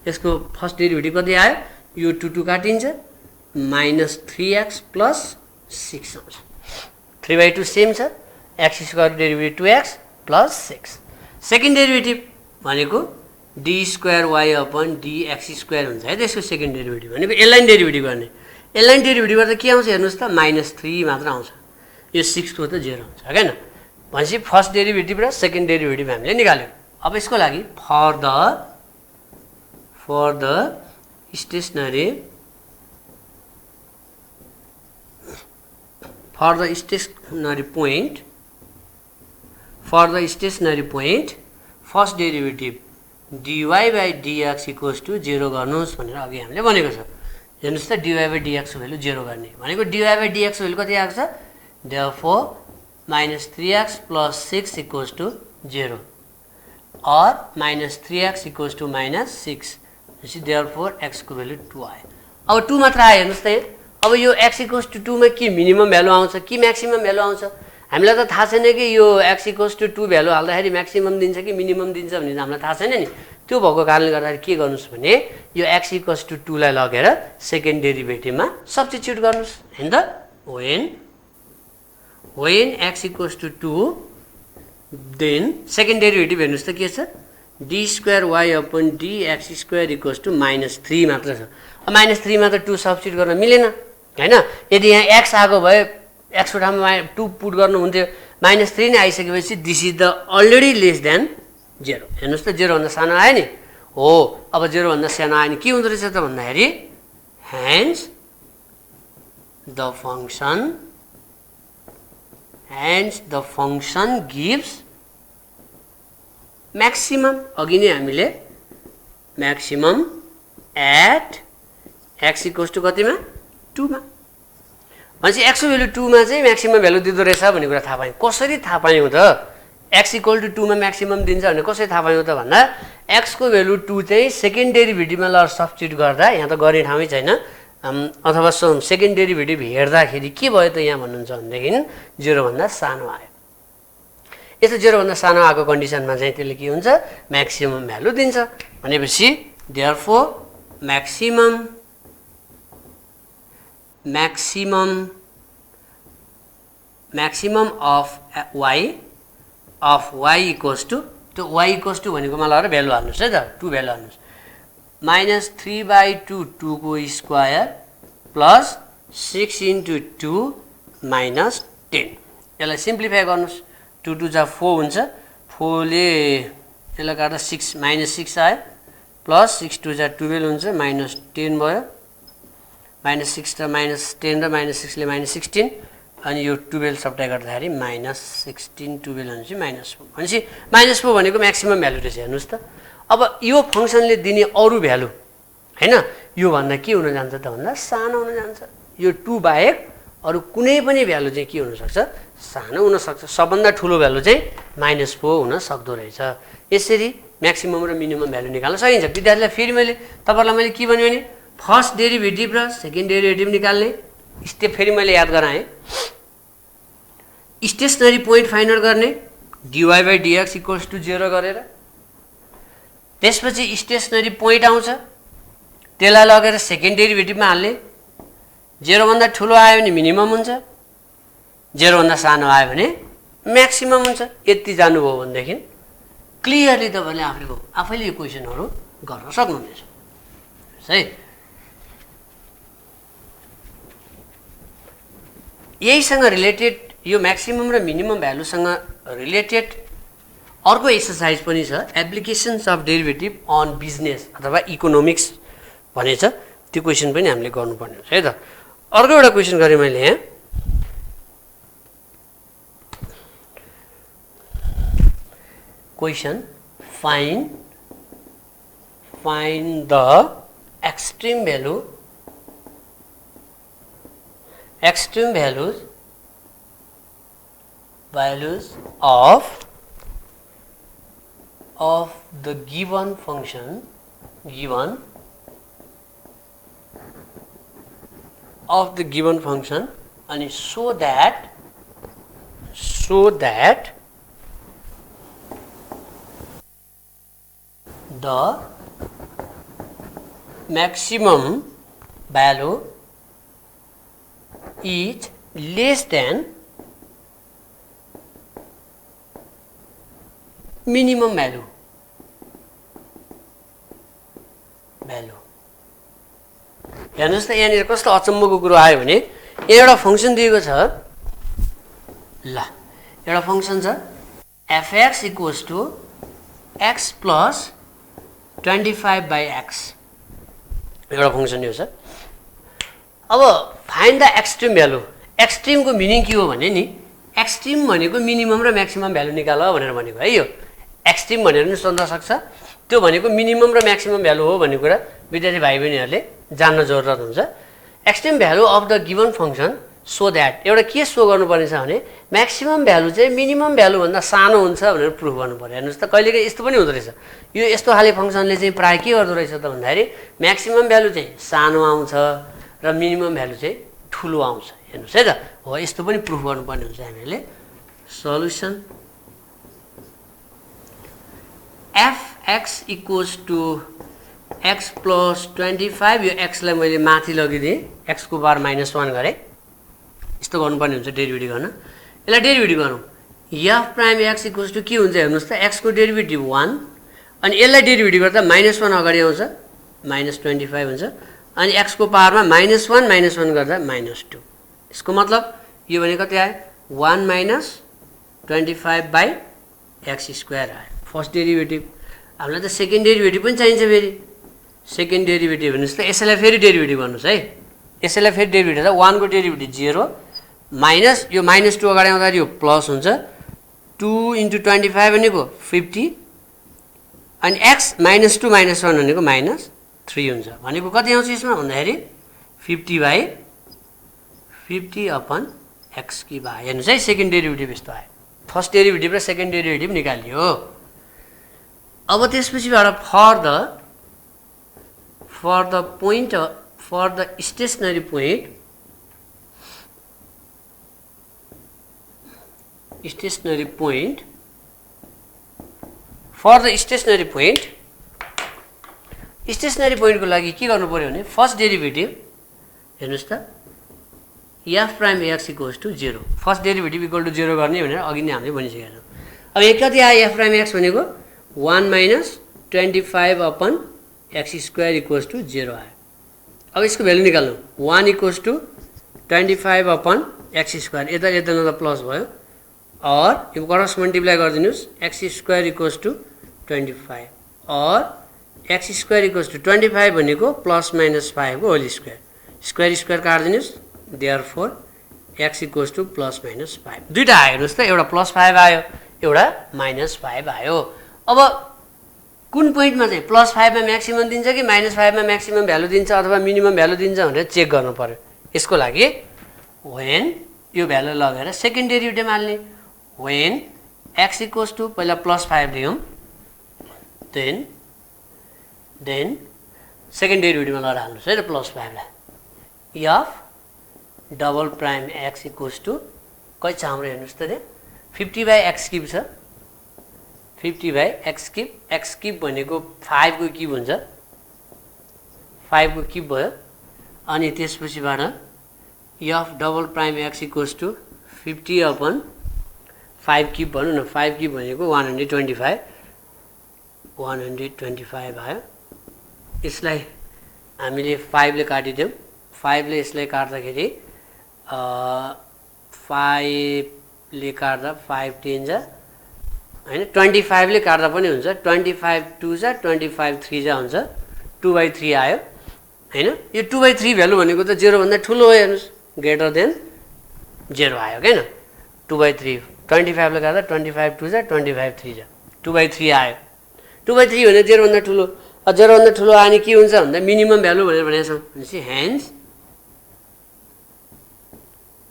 यसको फर्स्ट डेरिभेटिभ कति आयो, यो 2 2 काटिन्छ -3x प्लस 6 आउँछ। 3/2 सेम छ, x square derivative 2x plus 6। Second derivative भनेको d square y upon dx square हुन्छ है त, यसको सेकेन्ड डेरिभेटिभ भनेको एलाइन डेरिभेटिभ गर्ने। एलाइन डेरिभेटिभ गर्दा के आउँछ हेर्नुस् त, -3 मात्र आउँछ, यो 6 को त 0 हुन्छ हैन। भनेपछि फर्स्ट डेरिभेटिभ र सेकेन्ड डेरिभेटिभ हामीले निकाल्यौँ। अब यसको लागि for the stationary point first derivative dy by dx equals to 0 गर्नुहोस् भनेर अघि हामीले भनेको छ। हेर्नुस् त, dy by dx को भ्यालु 0 गर्ने भनेको dy by dx को भ्यालु कति आएको छ, therefore -3x plus 6 equals to 0 or -3x equals to -6। therefore x को भ्यालु 2 आयो। अब 2 मात्र आयो हेर्नुस् त। अब यो x इक्वल्स टु 2 मा के मिनिमम भ्यालु आउँछ कि म्याक्सिमम भ्यालु आउँछ, हामीलाई त थाहा छैन कि यो x इक्वल्स टु 2 भ्यालु हाल्दाखेरि म्याक्सिमम दिन्छ कि मिनिमम दिन्छ भन्ने हामीलाई थाहा छैन नि। त्यो भएको कारणले गर्दाखेरि के गर्नुस् भने यो x इक्वल्स टु 2 लाई लगेर सेकेन्ड डेरिभेटिभमा सब्स्टिट्युट गर्नुस् हैन त। when x equals to 2 then second derivative हेर्नुस् त के छ, d square y upon dx square equals to -3 मात्र छ। अब -3 मा त 2 सब्स्टिट्युट गर्न मिलेन हैन। यदि यहाँ x आएको भए x को ठाउँमा 2 पुट गर्नु हुन्थ्यो, -3 नै आइसकेपछि this is the already lace than 0। हेर्नुस् त 0 भन्दा सानो आयो नि हो। अब 0 भन्दा सानो आयो नि के हुँदो रहेछ त भन्दाखेरि hence the function gives maximum। अघि नै हामीले maximum at x equals to कतिमा 2 मा। भनेपछि x को भ्यालु 2 मा चाहिँ म्याक्सिमम भ्यालु दिँदो रहेछ भन्ने कुरा थाहा पायौँ। कसरी थाहा पायौँ त, x इक्वल टु 2 मा म्याक्सिमम दिन्छ भने कसरी थाहा पायौँ त भन्दा x को भ्यालु 2 चाहिँ सेकेन्ड डेरिभेटिभमा लगेर सब्स्टिट्युट गर्दा, यहाँ त गर्ने ठाउँमै छैन, अथवा सेकेन्ड डेरिभेटिभ हेर्दाखेरि के भयो त यहाँ भन्नुहुन्छ भनेदेखि 0 भन्दा सानो आयो। यस्तो 0 भन्दा सानो आएको कन्डिसनमा चाहिँ त्यसले के हुन्छ, म्याक्सिमम भ्यालु दिन्छ। भनेपछि therefore maximum of y equals to, त्यो y equals to भनेकोमा लगेर भ्यालु हाल्नुस् है त, 2 भ्यालु हाल्नुस्, -3/2 2 को स्क्वायर प्लस 6 into 2 -10। यसलाई सिम्प्लिफाई गर्नुस्, 2 2 जा 4 हुन्छ, 4 ले यसलाई काट्दा -6 आयो, प्लस 6 2 जा 12 हुन्छ, -10 भयो, -6 र -10 र -6 ले -16, अनि यो 12 सब्ट्र्याक्ट गर्दाखेरि -16 12 भनेपछि -4। भनेपछि -4 भनेको म्याक्सिमम भ्यालु रहेछ। हेर्नुस् त, अब यो फंक्सनले दिने अरु भ्यालु हैन, यो भन्दा के हुन जान्छ त भन्दा सानो हुन जान्छ। यो 2 बाहेक अरु कुनै पनि भ्यालु चाहिँ के हुन सक्छ, सानो हुन सक्छ। सबभन्दा ठुलो भ्यालु चाहिँ -4 हुन सक्दो रहेछ। यसरी म्याक्सिमम र मिनिमम भ्यालु निकाल्न सकिन्छ। विद्यार्थीलाई फेरि तपाईहरुलाई मैले के भन्यो भने फर्स्ट डेरिभेटिभ र सेकेन्ड डेरिभेटिभ निकाल्ने स्टेप फेरि मैले याद गराएँ। स्टेसनरी पोइन्ट फाइन्ड आउट गर्ने dy by dx equals to 0 गरेर, त्यसपछि स्टेसनरी पोइन्ट आउँछ त्यसलाई लगेर सेकेन्ड डेरिभेटिभमा हाल्ने। 0 भन्दा ठुलो आयो भने मिनिमम हुन्छ, 0 भन्दा सानो आयो भने म्याक्सिमम हुन्छ। यति जानुभयो भनेदेखि क्लियरली तपाईले आफैले यो क्वेशनहरु गर्न सक्नुहुनेछ है। यहीसँग रिलेटेड यो म्याक्सिमम र मिनिमम भ्यालुसँग रिलेटेड अर्को एक्सरसाइज पनि छ, applications of derivative on business अथवा इकोनोमिक्स भनेछ। त्यो क्वेशन पनि हामीले गर्नुपर्ने हुन्छ है त। अर्को एउटा क्वेशन गरे मैले यहाँ, question find the extreme value extreme values of the given function and so that the maximum value is less than minimum value. हेर्नुस् त यहाँनिर कस्तो अचम्मको कुरो आयो भने एउटा फंक्सन दिएको छ ल एउटा फंक्सन छ fx equals to x plus 25 by x एउटा फंक्सन यो छ अब find the extreme value extreme को मिनिङ के हो भने नि एक्सट्रिम भनेको मिनिमम र म्याक्सिमम भ्यालु निकाल भनेर भनेको है यो एक्सट्रिम भनेर नि सोध्न सक्छ त्यो भनेको मिनिमम र म्याक्सिमम भ्यालु हो भन्ने कुरा विद्यार्थी भाइ बहिनीहरुले जान्न जरुरत हुन्छ extreme value of the given function so that एउटा के सो गर्नुपर्ने छ भने म्याक्सिमम भ्यालु चाहिँ मिनिमम भ्यालु भन्दा सानो हुन्छ भनेर प्रुफ गर्नु पर्यो हेर्नुस् त कहिलेकाहीँ यस्तो पनि हुँदो रहेछ यो यस्तो खाले फंक्सनले चाहिँ प्राय के गर्दो रहेछ त भन्दाखेरि म्याक्सिमम भ्यालु चाहिँ सानो आउँछ र मिनिमम भ्यालु चाहिँ ठुलो आउँछ हेर्नुस् है त हो यस्तो पनि प्रुफ गर्नुपर्ने हुन्छ हामीले solution fx equals to x plus 25 यो x लाई मैले माथि लगिदिए x को पावर -1 गरे यस्तो गर्नुपर्ने हुन्छ डेरिभेटिभ गर्न यसलाई डेरिभेटिभ गरौँ f prime x equals to के हुन्छ हेर्नुस् त x को डेरिभेटिभ 1 अनि यसलाई डेरिभेटिभ गर्दा -1 अगाडि आउँछ -25 हुन्छ अनि x को पावरमा -1 गर्दा -2 यसको मतलब यो भने कति आयो 1 - 25 by x स्क्वायर आयो फर्स्ट डेरिभेटिभ हामीलाई त सेकेन्ड डेरिभेटिभ पनि चाहिन्छ फेरि सेकेन्ड डेरिभेटिभ हेर्नुस् त यसैलाई फेरि डेरिभेटिभ गर्नुस् है यसैलाई फेरि डेरिभेटिभ गर्दा 1 को डेरिभेटिभ 0 माइनस यो -2 अगाडि आउँदा यो प्लस हुन्छ 2 * 25 भनेको 50 अनि x -2 - 1 भनेको -3 हुन्छ भनेको कति आउँछ यसमा भन्दाखेरि 50 अपन x की भाइ हेर्नुस् है सेकेन्ड डेरिभेटिभ यस्तो आयो फर्स्ट डेरिभेटिभ र सेकेन्ड डेरिभेटिभ निकालियो अब त्यसपछिबाट for the stationary point को लागि के गर्नु पर्यो भने फर्स्ट डेरिभेटिभ हेर्नुस् त f prime x equals to 0 first derivative equal to 0 गर्ने भनेर अघि नै हामीले भनिसकेका छौँ अब यो कति आयो f प्राइम x भनेको 1 - 25 upon x square equals to 0 आयो अब यसको भ्यालु निकाल्नु 1 equals to 25 upon x square यता यता प्लस भयो और यो क्रस मल्टिप्लाई गरिदिनुस् x स्क्वायर इक्वल्स टु 25 और x स्क्वायर इक्वल्स टु 25 भनेको +- 5 को होल स्क्वायर स्क्वायर स्क्वायर काट्दिनुस् देयरफोर x इक्वल्स टु +- 5 दुईटा आयो हेर्नुस् त एउटा +5 आयो एउटा -5 आयो अब कुन पोइन्टमा चाहिँ +5 मा म्याक्सिमम दिन्छ कि -5 मा म्याक्सिमम भ्यालु दिन्छ अथवा मिनिमम भ्यालु दिन्छ भनेर चेक गर्नु पर्यो यसको लागि when यो भ्यालु लगेर सेकेन्ड डेरिभेटिभ हाल्ने when x इक्वल्स टु पहिला +5 लियौं देन सेकेन्ड डेरिभेटिभमा लगाएर हाल्नुस् है त +5 लाई f double prime x equals to कति छ हाम्रो हेर्नुस् त 50 by x क्यूब छ 50 by x क्यूब भनेको 5 को क्यूब हुन्छ 5 को क्यूब भयो अनि त्यसपछिबाट f double prime x equals to 50 upon 5 cube भनौँ न 5 क्यूब भनेको 125 आयो यसलाई हामीले 5 ले काटिदियौं 5 ले यसलाई काट्दाखेरि 5 ले काट्दा 5 10 जा हैन 25 ले काट्दा पनि हुन्छ 25 2 जा 25 3 जा हुन्छ 2/3 आयो हैन यो 2/3 भ्यालु भनेको त 0 भन्दा ठूलो हो हेर्नुस् ग्रेटर देन 0 आयो हैन 2/3 25 ले काट्दा 25 2 जा 25 3 जा 2/3 आयो 2/3 भने 0 भन्दा ठूलो 0 भन्दा ठूलो आनी के हुन्छ भन्दा मिनिमम भ्यालु भनेर भनेछौं भनेपछि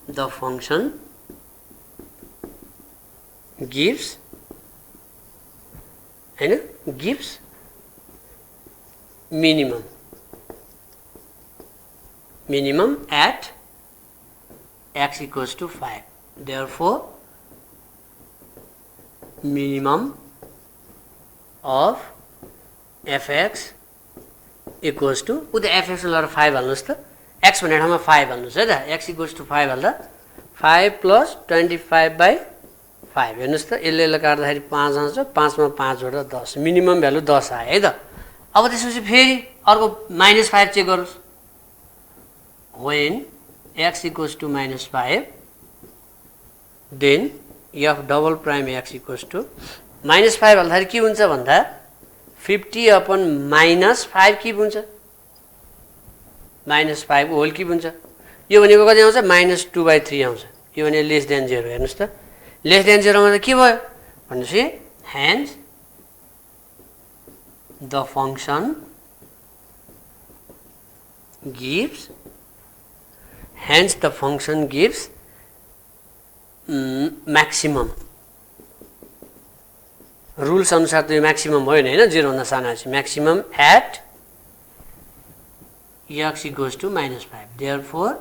the function gives हैन gives minimum at x equals to 5. Therefore, minimum of fx equals to with fx will 5 हाल्नुस् त x भन्ने ठाउँमा 5 हाल्नुस् है त x equals to 5 हाल्दा 5 plus 25 by 5 हेर्नुस् त यसले काट्दाखेरि 5 आउँछ 5 मा 5 जोड्दा 10 मिनिमम भ्यालु 10 आयो है त अब त्यसपछि फेरि अर्को -5 चेक गरोस् when x equals to -5 then f double prime x equals to -5 हाल्दाखेरि के हुन्छ भन्दा 50 upon -5 के हुन्छ -5 होल के हुन्छ यो भनेको कति आउँछ -2/3 आउँछ यो भने लेस देन 0 हेर्नुस् त लेस देन 0 मा त के भयो भन्नुस् hence the function gives maximum rules अनुसार त यो maximum भयो हैन 0 भन्दा सानो आएछ maximum at x equals to -5 therefore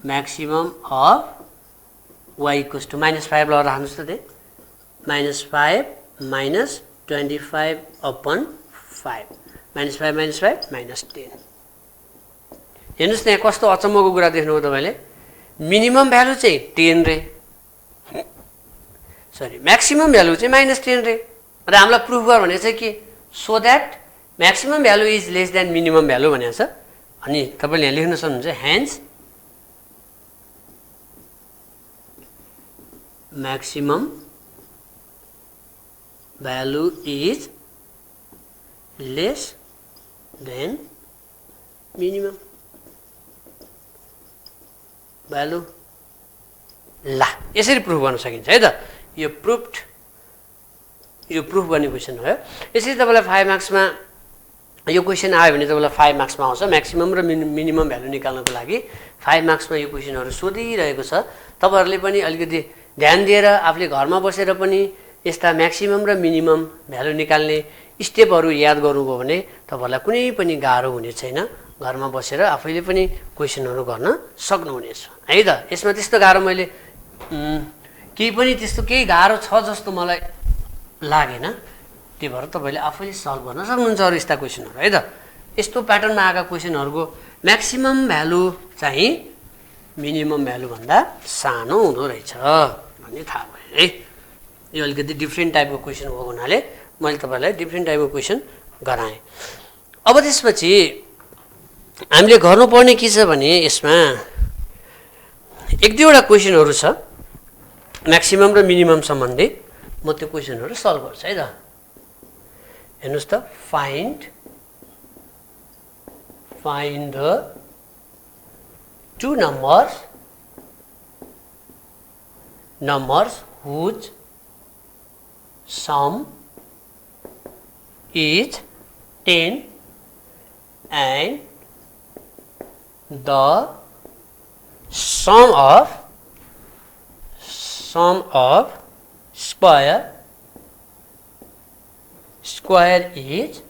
maximum of y equals to -5 ल राख्नुस् त -5 minus 25 upon 5 -5 -10 हेर्नुस् न कस्तो अचम्मको कुरा देख्नुभयो तपाईले मिनिमम भ्यालु चाहिँ 10 रे सरी म्याक्सिमम भ्यालु चाहिँ -10 रे र हामीलाई प्रुफ गर भने चाहिँ के so that maximum value is less then minimum value भनेको छ अनि तपाईले यहाँ लेख्न सक्नुहुन्छ hence maximum value is less than minimum value ला यसरी प्रुफ गर्न सकिन्छ है त यो प्रुफ गर्ने क्वेशन हो यसरी तपाईलाई 5 मार्क्समा यो क्वेशन आयो भने तपाईलाई 5 मार्क्समा आउँछ म्याक्सिमम र मिनिमम भ्यालु निकाल्नको लागि 5 मार्क्समा यो क्वेशनहरु सोधिरहेको छ तपाईहरुले पनि अलिकति ध्यान दिएर आफूले घरमा बसेर पनि यस्ता म्याक्सिमम र मिनिमम भ्यालु निकाल्ने स्टेपहरु याद गर्नुभयो भने तपाईहरुलाई कुनै पनि गाह्रो हुने छैन घरमा बसेर आफैले पनि क्वेशनहरु गर्न सक्नुहुनेछ है त यसमा त्यस्तो गाह्रो मैले केही पनि त्यस्तो केही गाह्रो छ जस्तो मलाई लागेन त्यही भएर तपाईले आफैले सल्भ गर्न सक्नुहुन्छ अरु यस्ता क्वेशनहरु है त यस्तो प्याटर्नमा आएका क्वेशनहरुको म्याक्सिमम भ्यालु चाहिँ मिनिमम भ्यालु भन्दा सानो हुँदो रहेछ भन्ने थाहा भयो है यो अलिकति डिफरेन्ट टाइपको क्वेशन भएको हुनाले मैले तपाईलाई डिफरेन्ट टाइपको क्वेशन गराएँ अब त्यसपछि हामीले गर्नुपर्ने के छ भने यसमा एक दुईवटा क्वेशनहरु छ म्याक्सिमम र मिनिमम सम्बन्धी म त्यो क्वेशनहरु सल्भ गर्छु है त हेर्नुस् त find the two numbers whose sum is 10 and the sum of square is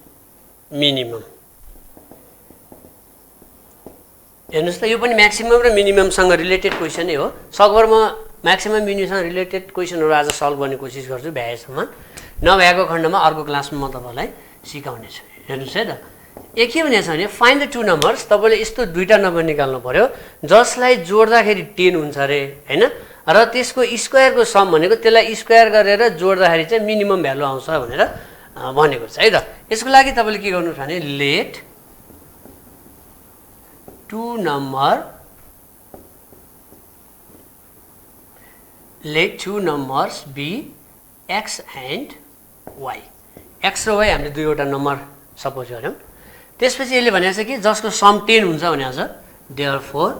minimum हेर्नुस् त यो पनि म्याक्सिमम र मिनिमम सँग रिलेटेड क्वेशन नै हो सकभर म म्याक्सिमम मिनिममसँग रिलेटेड क्वेशनहरु आज सल्भ गर्ने कोसिस गर्छु भ्याएसम्म नभएको खण्डमा अर्को क्लासमा म तपाईलाई सिकाउने छु हेर्नुस् है त के भनेछ भने फाइन्ड द टु नम्बर्स तपाईले यस्तो दुईटा नम्बर निकाल्नु पर्यो जसलाई जोड्दाखेरि 10 हुन्छ रे हैन र त्यसको स्क्वायरको सम भनेको त्यसलाई स्क्वायर गरेर जोड्दाखेरि चाहिँ मिनिमम भ्यालु आउँछ भनेर भनेको छ है त यसको लागि तपाईले के गर्नु भने late let two numbers be x and y x र y हामीले दुईवटा नम्बर सपोज गर्यौं त्यसपछि यसले भनेको छ कि जसको सम 10 हुन्छ भनेको छ therefore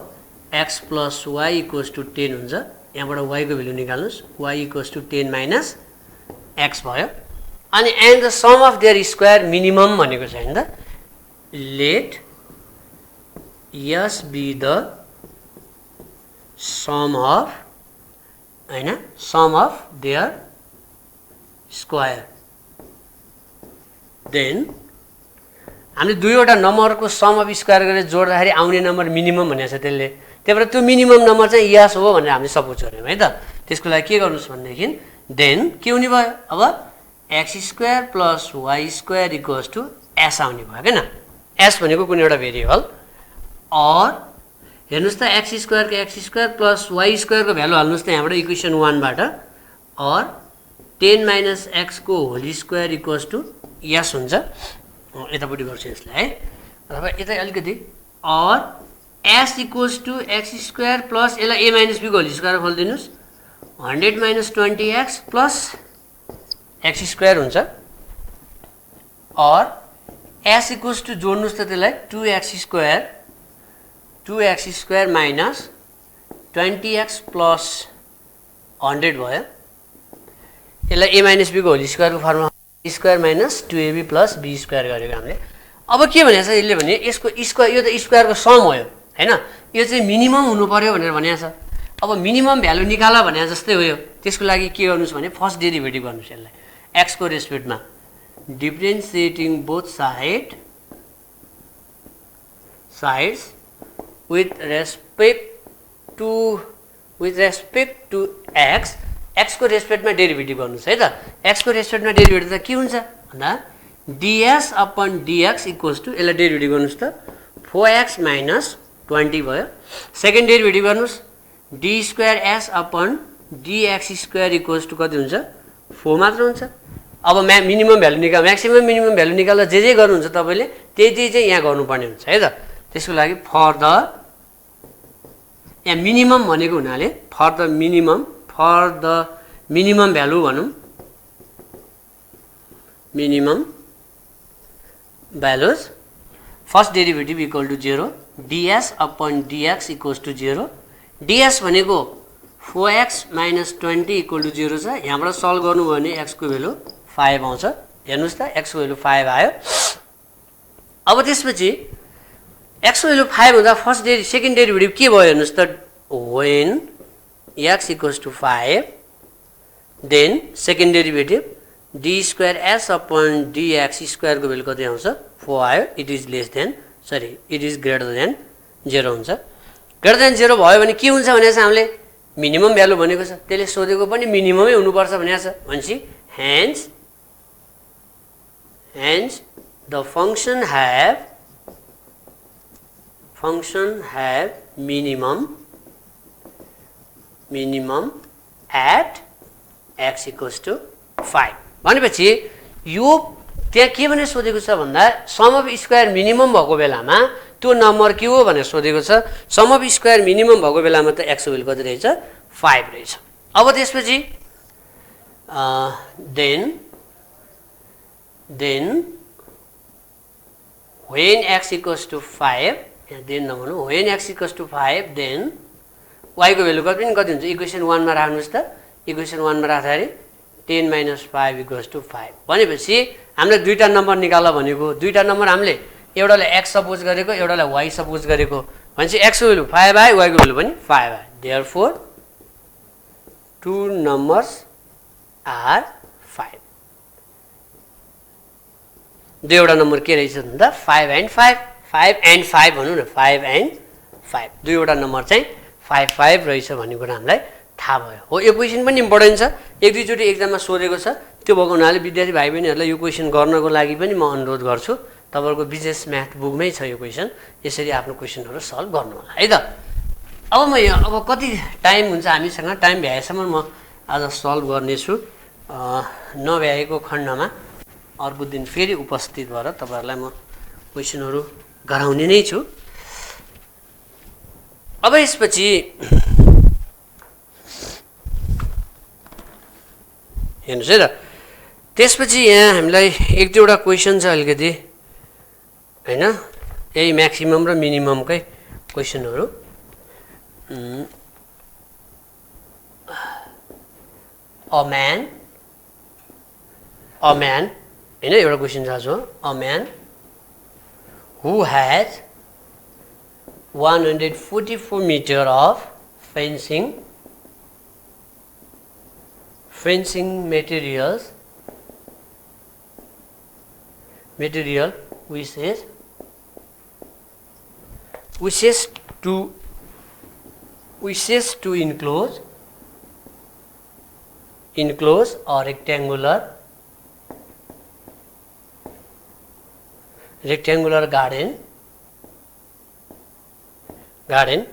x plus y equals to 10 हुन्छ यहाँबाट y को भ्यालु निकाल्नुस् y equals to 10 minus x भयो अनि and the sum of their square minimum भनेको छ हैन त let S be the sum of हैन sum of their square then हामीले दुईवटा नम्बरको सम अफ स्क्वायर गरेर जोड्दाखेरि आउने नम्बर मिनिमम भनेको छ त्यसले। त्यही भएर त्यो मिनिमम नम्बर चाहिँ यस हो भनेर हामीले सपोज गर्यौँ है त। त्यसको लागि के गर्नुहोस् भनेदेखि देन के हुने भयो अब x square plus y square equals to S आउने भयो होइन। एस भनेको कुनै एउटा भेरिएबल अर हेर्नुहोस् त एक्स स्क्वायर प्लस वाई स्क्वायरको भ्यालु हाल्नुहोस् त यहाँबाट इक्वेसन 1 बाट अर 10 माइनस एक्सको whole square equals to S हुन्छ। यतापट्टि गर्छु यसलाई है अथवा यतै अलिकति or S equals to x square plus यसलाई ए माइनस बीको होल स्क्वायर खोलिदिनुहोस् 100 minus 20x plus x square हुन्छ अर एस इक्वल्स टु जोड्नुहोस् त त्यसलाई 2x square minus 20x plus 100 भयो। यसलाई ए माइनस बीको होल स्क्वायरको फर्ममा square minus 2ab plus b square गरेको हामीले। अब के भनेको छ यसले भने यसको स्क्वायर यो त स्क्वायरको सम हो हैन। यो चाहिँ मिनिमम हुनु पर्यो भनेर भनेको छ। अब मिनिमम भ्यालु निकाल भने जस्तै हो यो। त्यसको लागि के गर्नुस् भने फर्स्ट डेरिभेटिभ गर्नुस् यसलाई एक्स को रेस्पेक्टमा differentiating both sides with respect to x x को रेस्पेक्टमा डेरिभेटिभ गर्नुस् है त। x को रेस्पेक्टमा डेरिभेटिभ त के हुन्छ भन्दा ds upon dx equals to यसलाई डेरिभेटिभ गर्नुस् त 4x माइनस 20 भयो। सेकेन्ड डेरिभेटिभ गर्नुस् d square s upon dx square equals to कति हुन्छ 4 मात्र हुन्छ। अब मिनिमम भ्यालु निकाल म्याक्सिमम मिनिमम भ्यालु निकाल्दा जे गर्नुहुन्छ तपाईले त्यही चाहिँ यहाँ गर्नुपर्ने हुन्छ है त। त्यसको लागि फर द यहाँ मिनिमम भनेको हुनाले फर द मिनिमम भ्यालु भनौँ minimum values first derivative equal to 0 ds upon dx equals to 0 ds भनेको 4x माइनस 20 इक्वल टु 0 छ। यहाँबाट सल्भ गर्नुभयो भने x को भ्यालु 5 आउँछ। हेर्नुहोस् त x को भ्यालु 5 आयो। अब त्यसपछि x को भ्यालु 5 हुँदा सेकेन्ड डेरिभेटिभ के भयो हेर्नुहोस् त when x equals to 5 then second derivative d square s upon dx square को भ्यालु कति आउँछ 4 आयो। इट इज ग्रेटर देन 0 हुन्छ। ग्रेटर देन 0 भयो भने के हुन्छ भनेको छ हामीले मिनिमम भ्यालु भनेको छ त्यसले सोधेको पनि मिनिममै हुनुपर्छ भनेको छ। भनेपछि hence the function have minimum at x equals to 5 भनेपछि यो त्यहाँ के भनेर सोधेको छ भन्दा सम अफ स्क्वायर मिनिमम भएको बेलामा त्यो नम्बर के हो भनेर सोधेको छ। सम अफ स्क्वायर मिनिमम भएको बेलामा त x को भ्यालु कति रहेछ 5 रहेछ। अब त्यसपछि then when x equals to 5 then नभनौँ when x equals to 5 then y को भ्यालु कति हुन्छ इक्वेसन 1 मा राख्नुस् त। इक्वेसन 1 मा राख्दाखेरि 10 माइनस 5 इक्वल्स टु 5 भनेपछि हामीले दुईटा नम्बर निकाल भनेको दुईटा नम्बर हामीले एउटालाई x सपोज गरेको एउटालाई y सपोज गरेको भनेपछि x को भ्यालु 5 आयो y को भ्यालु पनि 5 आयो। Therefore two numbers are 5। दुईवटा नम्बर के रहेछ भन्दा 5 and 5 भनौँ न 5 and 5 दुईवटा नम्बर चाहिँ 5 रहेछ भन्ने कुरा हामीलाई थाहा भयो हो। यो क्वेसन पनि इम्पोर्टेन्ट छ एक दुईचोटि एक्जाममा सोधेको छ। त्यो भएको हुनाले विद्यार्थी भाइ बहिनीहरूलाई यो क्वेसन गर्नको लागि पनि म अनुरोध गर्छु तपाईहरुको बिजनेस म्याथ बुकमै छ यो क्वेसन। यसरी आफ्नो क्वेसनहरु सल्भ गर्नु होला है त। अब कति टाइम हुन्छ हामीसँग टाइम भ्याएसम्म म आज सल्भ गर्नेछु। नभ्याएको खण्डमा अर्को दिन फेरि उपस्थित भएर तपाईहरुलाई म क्वेसनहरु गराउने नै छु। अब यसपछि हेर्नुस् है त त्यसपछि यहाँ हामीलाई एक दुईवटा क्वेसन छ अलिकति हैन यही म्याक्सिमम र मिनिममकै क्वेसनहरु। अ म्यान हैन एउटा क्वेसन छ जो a man who has 144 meter of fencing material wishes to enclose a rectangular garden.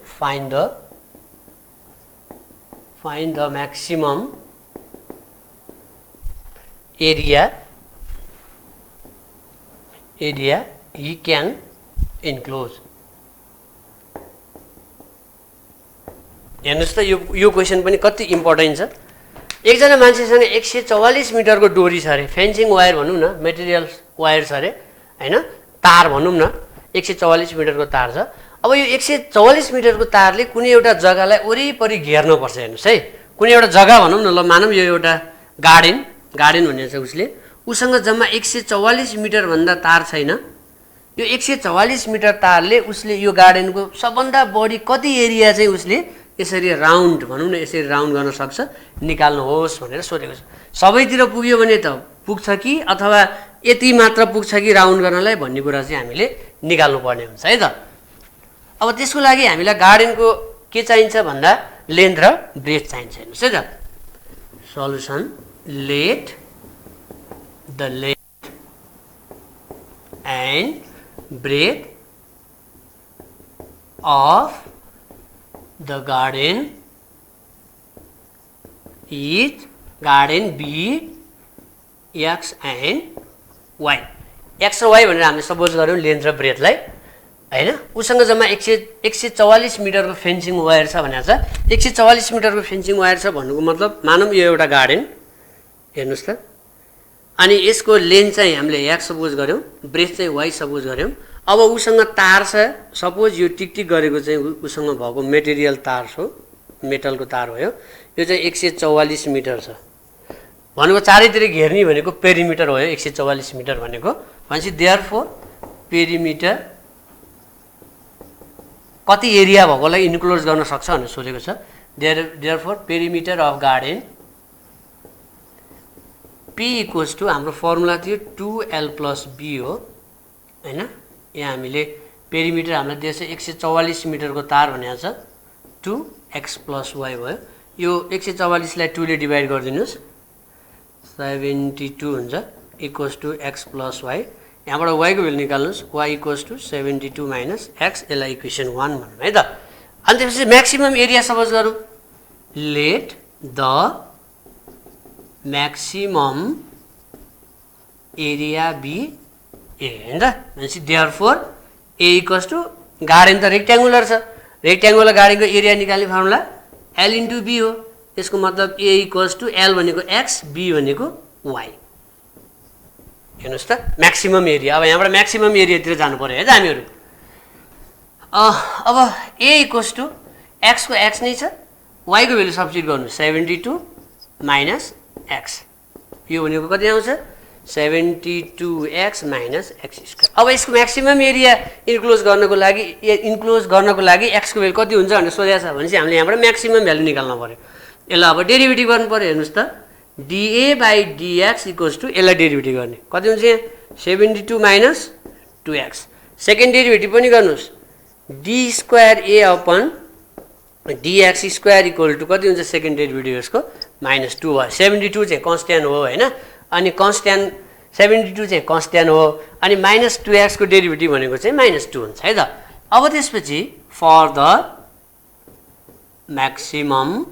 Find the maximum area he can enclose. हेर्नुस् त यो क्वेसन पनि कति इम्पोर्टेन्ट छ। एकजना मान्छेसँग 144 मिटरको डोरी छ अरे, फेन्सिङ वायर भनौँ न, मेटेरियल वायर छ अरे हैन, तार भनौँ न, 144 मिटरको तार छ। अब यो 144 मिटरको तारले कुनै एउटा जग्गालाई वरिपरि घेर्न पर्छ। हेर्नुस् है, कुनै एउटा जग्गा भनौँ न, ल मानौँ यो एउटा गार्डन भन्ने छ, उसले उसँग जम्मा 144 मिटर भन्दा तार छैन। यो 144 मिटर तारले उसले यो गार्डनको सबभन्दा बढी कति एरिया चाहिँ उसले यसरी राउन्ड भनौँ न, यसरी राउन्ड गर्न सक्छ, निकाल्नुहोस् भनेर सोधेको छ। सबैतिर पुग्यो भने त पुग्छ कि अथवा यति मात्र पुग्छ कि राउन्ड गर्नलाई भन्ने कुरा चाहिँ हामीले निकाल्नु पर्ने हुन्छ है त। अब त्यसको लागि हामीलाई गार्डनको के चाहिन्छ भन्दा लेन्थ र ब्रेथ चाहिन्छ। हेर्नुहोस् है त, solution let the length and breath of the garden be x and y. x र y भनेर हामीले सपोज गर्यौं लेन्थ र ब्रेथलाई हैन। उसँग जम्मा 144 मिटरको फेन्सिङ वायर छ भनेको छ। 144 मिटरको फेन्सिङ वायर छ भन्नुको मतलब मानौँ यो एउटा गार्डन, हेर्नुस् त, अनि यसको लेन्थ चाहिँ हामीले x सपोज गर्यौं, ब्रेथ चाहिँ y सपोज गर्यौं। अब उसँग तार छ, सपोज यो टिकटिक गरेको चाहिँ उसँग भएको मेटेरियल तार हो, मेटलको तार भयो। यो चाहिँ 144 मिटर छ भनेको, चारैतिर घेर्ने भनेको पेरिमिटर हो। 144 मिटर भनेको भनेपछि देयरफोर पेरिमिटर कति एरिया भएकोलाई इन्क्लोज गर्न सक्छ भनेर सोधेको छ। Therefore perimeter of garden P equals to, हाम्रो फर्मुला थियो 2L + B हो हैन। यहाँ हामीले पेरिमिटर हामीलाई दिएछ 144 मिटरको तार भनेको छ, 2x + y भयो। यो 144 लाई 2 ले डिभाइड गरिदिनुस्, 72 हुन्छ, इक्वल्स टु x + y। यहाँबाट y को भ्यालु निकाल्नुस्, y इक्वल्स टु 72 - x, यसलाई इक्वेसन 1 भनौँ है त। अनि त्यसपछि म्याक्सिमम एरिया सपोज गरौँ, let the maximum area be A हैन त। भनेपछि therefore A equals to, garden त रेक्ट्याङ्गुलर छ, रेक्ट्याङ्गुलर गार्डनको एरिया निकाल्ने फर्मुला L * B हो। यसको मतलब A इक्वल्स टु L भनेको x, B भनेको y। हेर्नुस् त, म्याक्सिमम एरिया। अब यहाँबाट म्याक्सिमम एरियातिर जानु पर्यो है त हामीहरू। अब A इक्वल्स टु x को x नै छ, y को भ्यालु सब्स्टिट्युट गर्नु, 72 - x। यो भनेको कति आउँछ, 72x - x²। अब यसको म्याक्सिमम एरिया इन्क्लोज गर्नको लागि x को भ्यालु कति हुन्छ भनेर सोधेको छ भनेपछि हामीले यहाँबाट म्याक्सिमम भ्यालु निकाल्नु पर्यो। यसलाई अब डेरिभेटिभ गर्नु पर्यो। हेर्नुस् त, dA/dx इक्वल्स टु, यसलाई डेरिभेटिभ गर्ने कति हुन्छ यहाँ, 72 - 2x। सेकेन्ड डेरिभेटिभ पनि गर्नुस्, d² dx² इक्वल टु कति हुन्छ, सेकेन्ड डेरिभेटिभ यसको -2 भयो। 72 चाहिँ कन्स्ट्यान्ट हो हैन, अनि कन्स्ट्यान्ट 72 चाहिँ कन्स्ट्यान्ट हो, अनि -2x को डेरिभेटिभ भनेको चाहिँ -2 हुन्छ है त। अब त्यसपछि for the maximum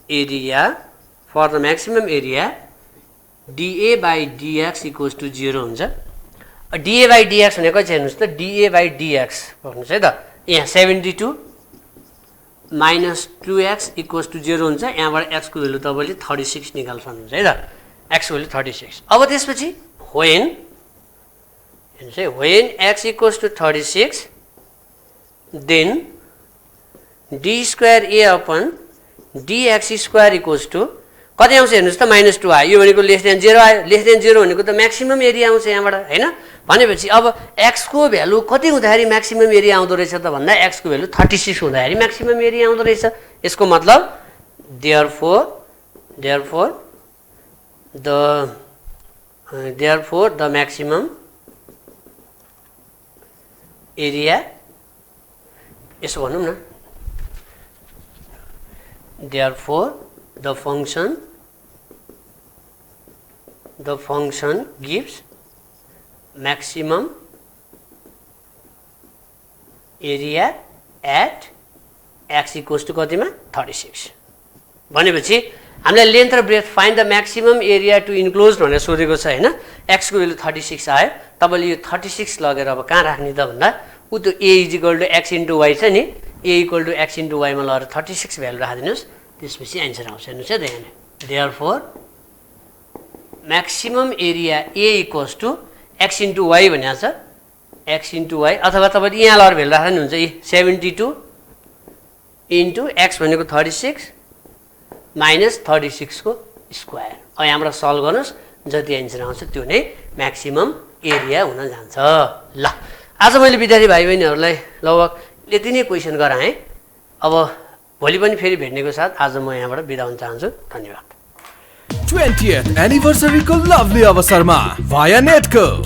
area dA/dx equals to 0 हुन्छ। dA/dx भनेको चाहिँ हेर्नुस् त, dA/dx भन्नुस् है त। यहाँ 72 - 2x इक्वल्स टु 0 हुन्छ। यहाँबाट x को भ्यालु तपाईले 36 निकाल्न सक्नुहुन्छ है त, x को भ्यालु 36। अब त्यसपछि when, हेर्नुस् है, when x equals to 36 then d² A/dx² equals to कति आउँछ हेर्नुहोस् त -2 आयो, यो भनेको लेस देन 0 आयो, लेस देन 0 भनेको त म्याक्सिमम एरिया आउँछ यहाँबाट हैन। भनेपछि अब x को भ्यालु कति हुँदाखेरि म्याक्सिमम एरिया आउँदो रहेछ त भन्दा x को भ्यालु 36 हुँदाखेरि म्याक्सिमम एरिया आउँदो रहेछ। यसको मतलब therefore the maximum area, यसो भनौँ न, therefore the function gives maximum area at x equals to कतिमा 36। भनेपछि हामीलाई लेन्थ र breadth find the maximum area to enclose भनेर सोधेको छ हैन। x को भ्यालु 36 आयो, तपाईले यो 36 लगेर अब कहाँ राख्ने त भन्दा उ त्यो a = x * y छ नि, a = x * y मा लगेर 36 भ्यालु राखिदिनुस्, त्यसपछि आन्सर आउँछ। हेर्नुस् है त यहाँ, therefore maximum area a = x * y भनेको छ, x * y, अथवा तपाईले यहाँ लगेर भ्यालु राख्दा नि हुन्छ। 72 * x भनेको 36 - 36 को स्क्वायर। अब यहाँबाट सल्भ गर्नुस्, जति आन्सर आउँछ त्यो नै म्याक्सिमम एरिया हुन जान्छ। ल आज मैले विद्यार्थी भाइ बहिनीहरूलाई लगभग यति नै क्वेसन गराएँ। अब भोलि पनि फेरि भेट्नेको साथ आज म यहाँबाट बिदा हुन चाहन्छु। धन्यवाद। 20th एनिभर्सरी को लभली अवसरमा भाया नेटको